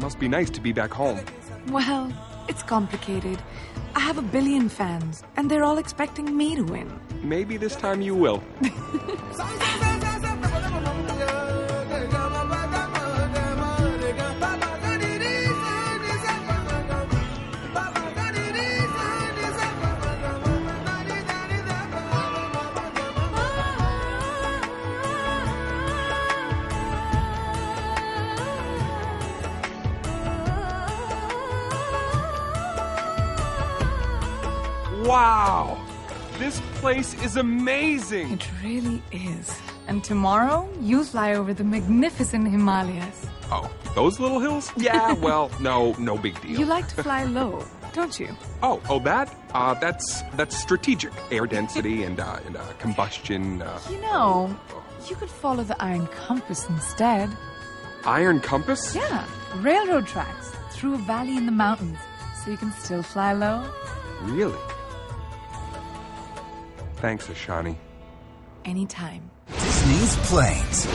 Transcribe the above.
Must be nice to be back home. Well, it's complicated. I have a billion fans, and they're all expecting me to win. Maybe this time you will. Wow! This place is amazing! It really is. And tomorrow, you fly over the magnificent Himalayas. Oh, those little hills? Yeah, well, no big deal. You like to fly low, don't you? That's strategic. Air density and combustion. You could follow the Iron Compass instead. Iron Compass? Yeah, railroad tracks through a valley in the mountains, so you can still fly low. Really? Thanks, Ishani. Anytime. Disney's Planes.